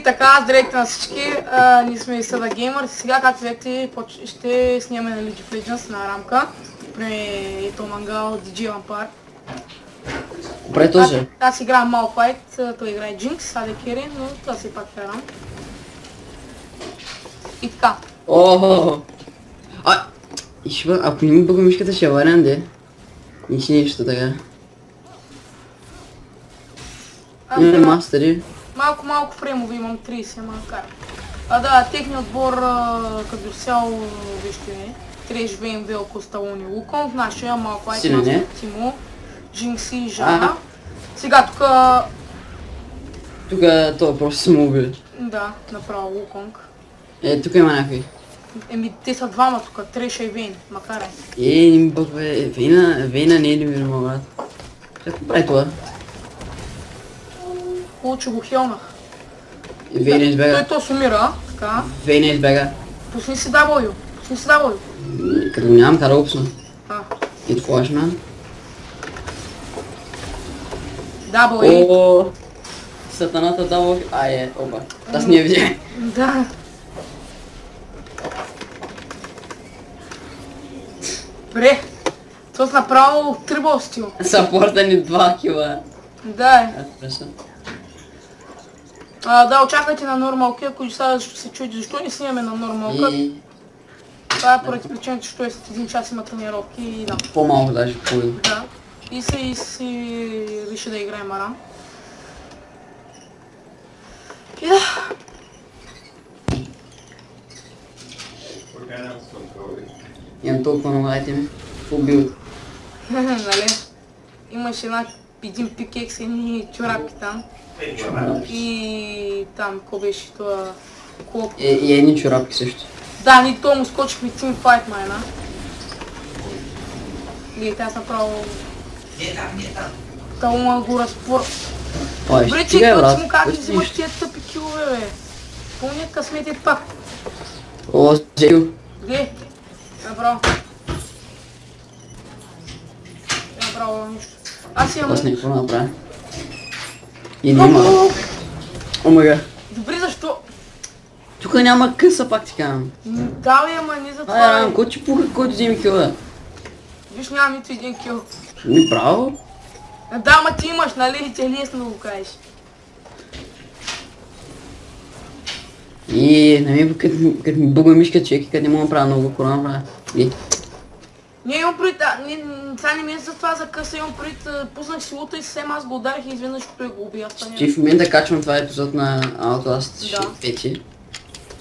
така, здравейте на всички, ние сме Съда Геймърс. Сега, както видите, ще снимаме на League of Legends на рамка. При Ето Мангал, DJ Vampire. Добре, тоже. Аз играя Malphite, той играе Jinx, Аде Керри, но това си пак карам. И така. Охо! Ако не ми бъга мишката, ще варям, де. Ничи нещо така. Имаме мастери. Малко фреймове имам 30, ама карам. Да, техният отбор като цяло, вижте, Треш, Вейн, Велко, Сталони, Лукон, нашия Malphite, Мастер, Тимо, Jinx и Жана. Сега тука... Тука това просто съм убил. Да, направо Луконг. Тук има някакви. Те са двама тука, Треша и Вейн, макар не ми бъгва, Вейна не е ли ми брат. Какво прави това? Хубаво, че го хелнах. Вейн избега. Той то сумира, така. Вейн избега. Пусни си W. Като го нямам, кара опсна. И това ще ме. W. Ооо! Сатаната дава... опа. Аз не я видя. Да. Добре. Това са направо трибал стил. Саппорта ни 2 кила. Да. Преса. Да, очаквайте на нормалки, ако сега се чуете защо не снимаме на нормалка. Това е поради причината, че той след 1 час има тренировки и да. По-малко даже, половин. Да. И си реши да играем Арам. И да. Имам толкова много айтеми. Фул билд. Нали? Имаш един пикекс и едни чорапки там. И там, какво беше това... И едни чорапки също. Да, ние то му скочихме тимфайт майна. Гледайте, аз направо... Талма го разпор... Добре, че като си му как взимаш тия тъпи килове, бе. Пълният късмет е пак. О, Джейл. Глед. Направо. Направо нищо. Аз имам... Аз не какво направя. И няма. Омага. Добре, защо? Тук няма къса, пак ти казвам. Да, бе, ама не за това. Кой ти пука, който вземи кила? Виж, нямам нито един кил. Ми право? Да, ама ти имаш, нали? Ти е лесно да го кажеш. На мен като ми бъга мишка човек и като не мога да правя много корона правя. Не имам пред, сега не ми е за това за къса, имам пред, пуснах силата и съвсем аз го ударих и изведнъж той го уби, аз Че в момента качвам това епизод на Outlast 5.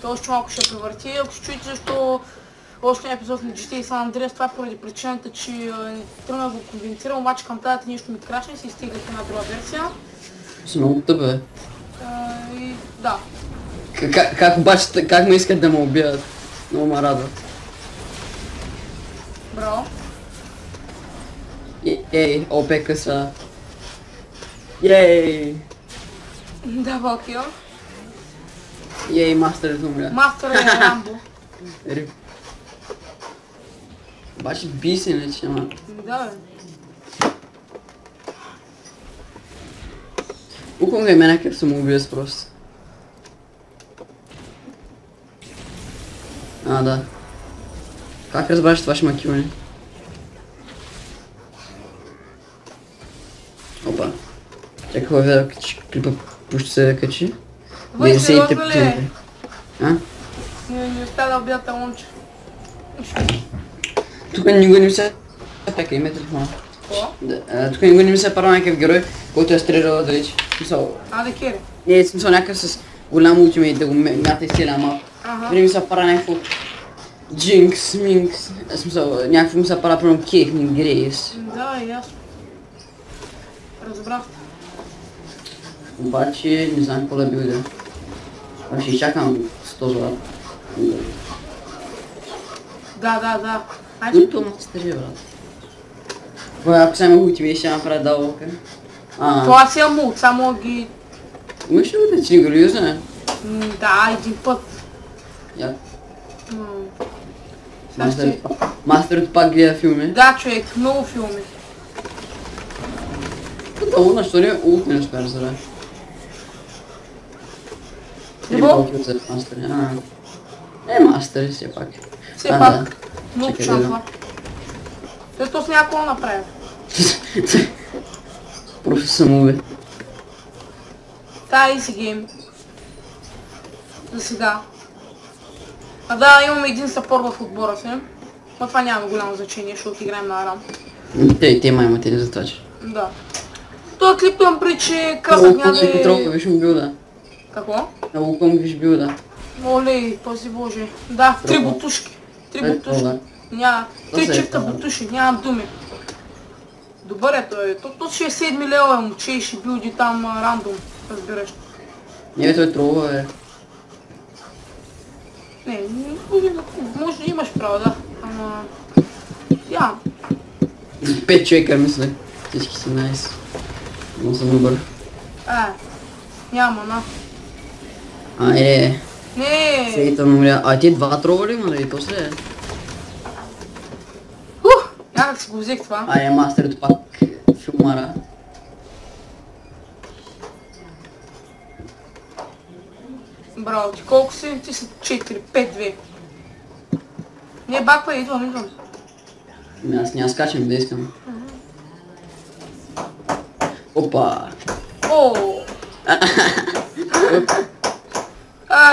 То още малко ще превърти, ако ще чуете защо още не епизод на GTA San Andreas, това е поради причината, че тръгна го конвентирам, обаче към тази нещо ми крашне и си изтеглих една друга версия. Си много тъп, бе. И да. Как обаче, как ме искат да ме убият? Много ме радват. Браво. ОП къса. Ей! Дабъл кил. Мастърът умря. Мастър е Рамбо. Рип. Обаче би се, не че ама. Да, бе. Уконга има някакъв самоубиец просто. Да. Как разбраш това ще ма килне? Опа. Чакай хубаво да клипа пуще се да качи. Въй, сериозно ли е? Не успя да убия талонче. Тук никой не ми се... Така, има телефона. Тук никой не ми се пара някакъв герой, който е стрелял далеч. Аде Керри. Не, смисъл някакъв с голям ултимейт да го мята и стреля малко. Не ми се пара някакво... Jinx, Минкс, смисъл, някакво ми се пара прямо Кейк, ни Грейс. Да, ясно. Разбрах. Обаче не знам какво да билда. Ще изчакам 100 злата. Да. Които му стържи, брат. Ако само ултимейт ще направя дълбока. Това си амулт, само ги... Имаш ли да че не го ли юзна? Да, един път. Мастерът пак гледа филми. Да, човек, много филми. Много, защо не улт не успя да разбера? Трибал за мастери. Мастери все пак. Все пак. Много шампа. Той то с някакво направи. Професионалове. Та изи гейм. За сега. Да, имаме един съпорт в отбора си. Но това няма голямо значение, защото играем на Арам. Те май имат или за това, че. Да. Това клип имам при, че казах няма да е... Толкова виж билда. Какво? На Луком виж билда. Олей, пази боже. Да, 3 бутушки. 3 бутушки. Няма. 3 чифта бутуши, нямам думи. Добър е той. То 67 лева момче и ще билди там рандом, разбираш. Не, той тролва е. Не, може да имаш право, да. Ама... Я. 5 човека мисля. Всички са найс. Много съм добър. Няма, на. Не. Не. А ти 2 трова ли има да и после е? Някак си го взех това. Мастерът пак филмара. Браво, ти колко си? Ти са 4, 5-2. Не, баква, идвам. Аз няма скачам да искам. Опа!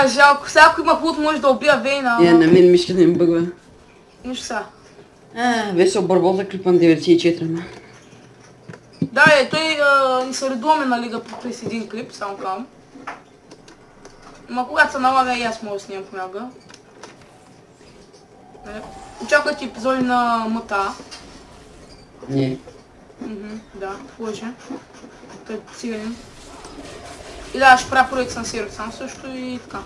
Жалко, сега ако има хлуд може да убия Вейна, ама... На мен мишката ми бъгва. Нищо сега. Весел Барбоса клипа на 94. Да, той ни се редуваме на лига през един клип, само казвам. Ма когато се налага и аз мога да снимам понякога. Очаквайте епизоди на МТА. Не. Да, лъжа. Той е сигурен. И да, ще правя проект на Сирот сам също и така.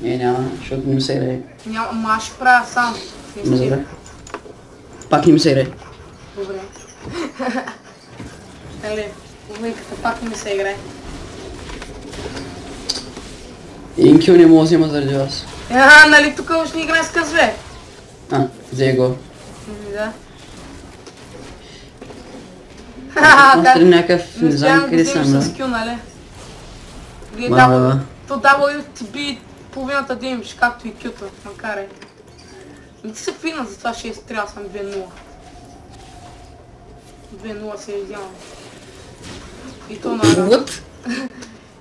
Няма, защото не ми се играе. Няма, ама ще правя сам. Добре. Пак не ми се играе. Добре. Нали, линката пак не ми се играе. Един кил не мога да взема заради вас. Нали тук още не играе с къзве? Взе го. Да. Мастер някакъв, не знам къде съм, да. С кил, нали? То WTB половината да имаш, както и кюта, макар е. Не ти се фина за това 6 трябва съм 2-0. 2-0 се изявам. И то на...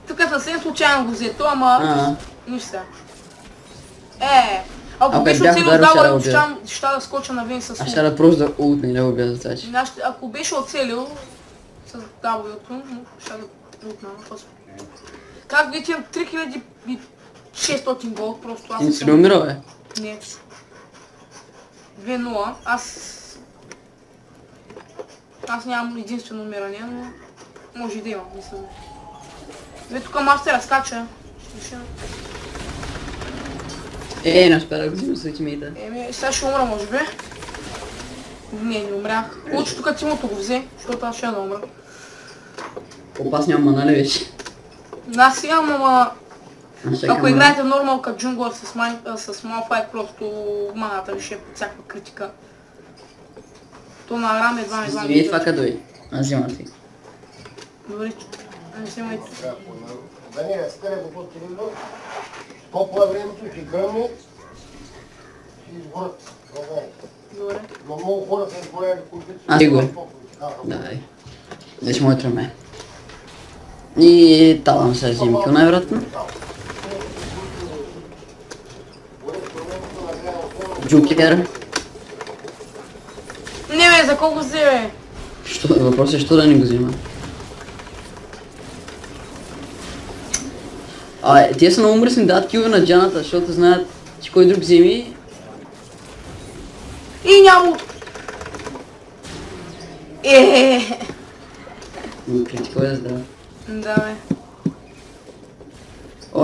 Тук съвсем случайно го взето, ама... Нищо сега. Ако беше оцелил W, ще да скоча навън с... Аз ще да просто да ултне, не го бия за това, че. Ако беше оцелил с W-то, ще да ултна. Как вече имам 3600 голд, просто аз... Ти не си ли умирал, бе? Не. 2-0, аз нямам единствено умиране, но... Може и да имам, мисля. Тук мастера скача. Не успя да го взима с ултимейта. Сега ще умра, може би. Не умрях. Лучше тук Тимото го взе, защото аз ще да умра. Аз нямам мана ли вече? Аз имам, ама... Ако играете нормал като джунгър с Малфайт, просто маната ви ще е под всякаква критика. То на Арам едва не знам. Вие това къде? Аз взимам ти. Добре, не взимай. Да не, скъде го под телевизор. Топла времето ще гръмне и изгорят. Добре. Но много хора са изгоряли кулпите. Аз го е. Давай. Вече му е треме. И талам се взимам кил най-вероятно. Джукер. Не бе, за колко взе бе? Въпросът е, що да не го взима? Тия са много мръсни, дадат килове на Джаната, защото знаят, че кой друг вземи. И няма... Критикой е здрав. Да бе.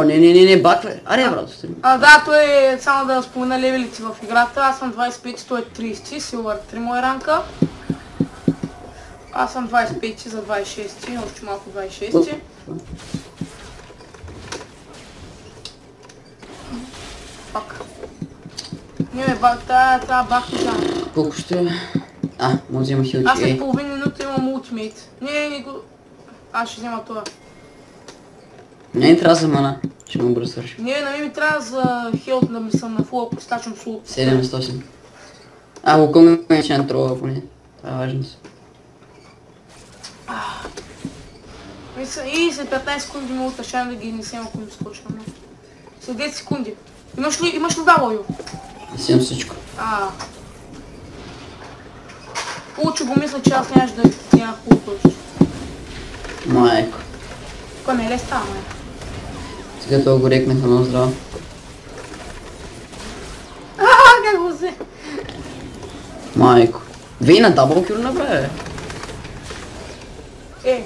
Не, баква. Брато, сте. Да, той е, само да спомена левелите в играта. Аз съм 25, той е 30, Силвър 3 моя ранка. Аз съм 25 за 26, още малко 26. Пак. Не бе, трябва бахни там. Колко ще е? Може да взема хилчи. Аз след половин минута имам ултимейт. Не го... Аз ще взема това. Не трябва за мана. Ще му бързо свърши. Не, на ми трябва за хелт да ми съм на фул, ако скачам с лук. 700. Луконг не ще натрова поне. Това е важно. И след 15 секунди му утрешавам да ги изнесем, ако ми скоча. След 10 секунди. Имаш ли W? Си имам всичко. Получи го, мисля, че аз нямаш да няма хубаво. Майко. Кой не е става, май? Сега това го рекнах едно здраво. Как го взе? Майко. Вие на даблкил направи.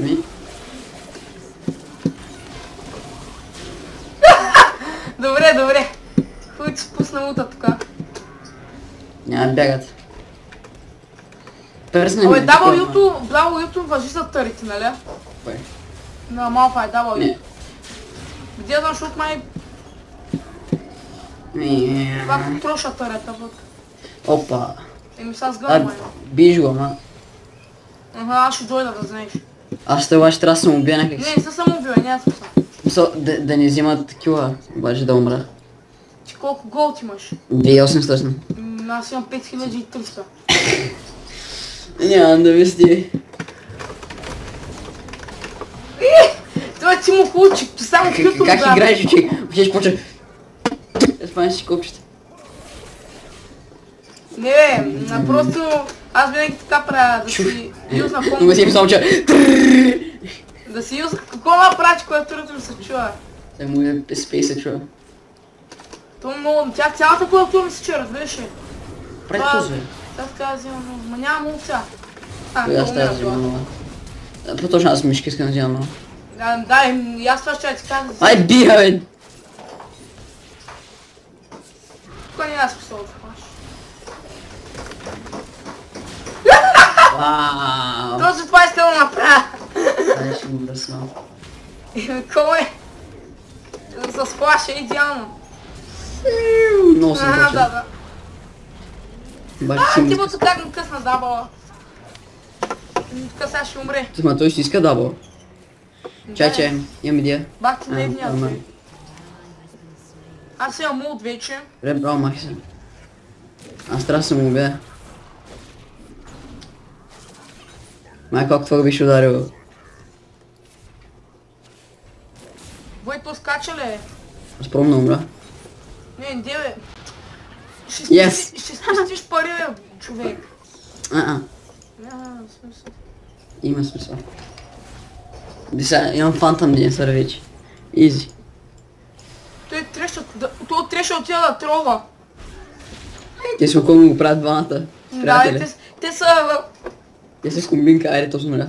Ми? Добре. Хуй си пусна лута тука. Няма бягат. Персна Абе, W-то важи за търите, нали? Кой? На Малфай, W. Не. Где знам, защото май... Това троша търета, бъд. Опа. Еми сега сгъна, май. Биш го, ама. Аз ще дойда да знаеш. Аз ще обаче трябва да съм убия някак си. Не съм убила, няма смисъл. Мисъл, да не взимат такива, обаче да умра. Ти колко голд имаш? 2800. Аз имам 5300. Нямам да вести. Това ти му получи, ти само в YouTube. Как играеш, човек? Ще почва. Спомняш си копчета. Не, просто аз винаги така правя, да си юзна Но комбо. си е писал, че... Да си юзна, какво ма прави, когато турата ми се чува? Той му е спей се чува. То много, тя цялата клаватура ми се чува, разбираш ли? Прави този, бе. Аз така да взимам, ма няма мулца. Кой аз трябва да взимам нова. По-точно аз мишки искам да взимам нова. Да, и аз това ще ти кажа. Ай, биха, бе! Кой не аз писал да хваш? Вау! Точно това искам да направя. Ай, ще му бръсна. Кой е? За сплаша идеално. Много съм точен. Да. Обаче си му... Ти му как му късна дабала. Тука сега ще умре. Ма той ще иска дабъл. Чай, имам идея. Бах ти не внял. Аз имам мулт вече. Добре, браво, махи се. Аз трябва да съм убия. Май колко това го беше ударил. Войто скача ли? Аз пробвам да умра. Не, бе. Yes. Ще спестиш пари, бе, човек. Няма смисъл. Има смисъл. Сега имам фантъм динсър вече. Изи. Той трябваше отида да трова. Те си около го правят двамата. Да, те са... Те са с комбинка, айде точно да.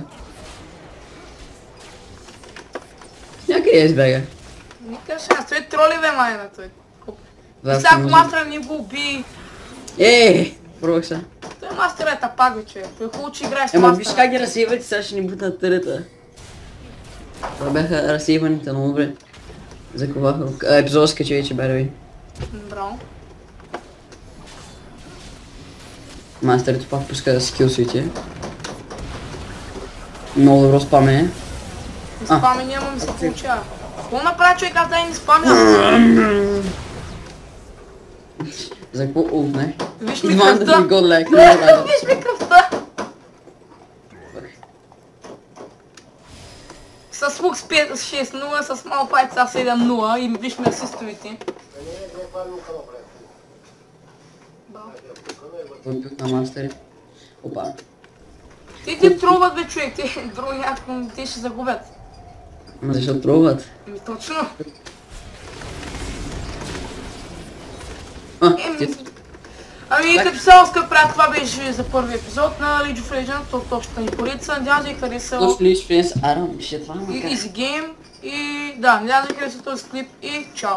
Някъде избега. Никаш, аз той троли бе майна той. И сега ако мастера не го уби... Пробвах се. Той мастера е тапак, бе, човек. Той хубаво, че играеш с мастера. Виж как ги разсейват и сега ще ни бутнат търата. Това бяха разсейваните много добре. Заковаха. Епизод скачи вече, бе. Браво. Мастерито пак пуска скилсовите. Много добро спамене. Спамени, ама ми се получава. Какво направя, човек, аз да не спамя? За какво ултнах? Виж ми кръвта. Виж ми кръвта. С Лукс 6-0, с Малфайт са 7-0 и виж ми асистовите. Той бил на мастерите. Опа. Те труват, бе, човек, те ще загубят. Ама защо труват? Ами точно. Ами като цяло, скъпи приятели, това беше за първи епизод на League of Legends от общата ни поредица. Надявам се ви харесал. Точно League of Legends, Арам, ще това макар. Easy Game и да, надявам се ви харесал този клип и чао!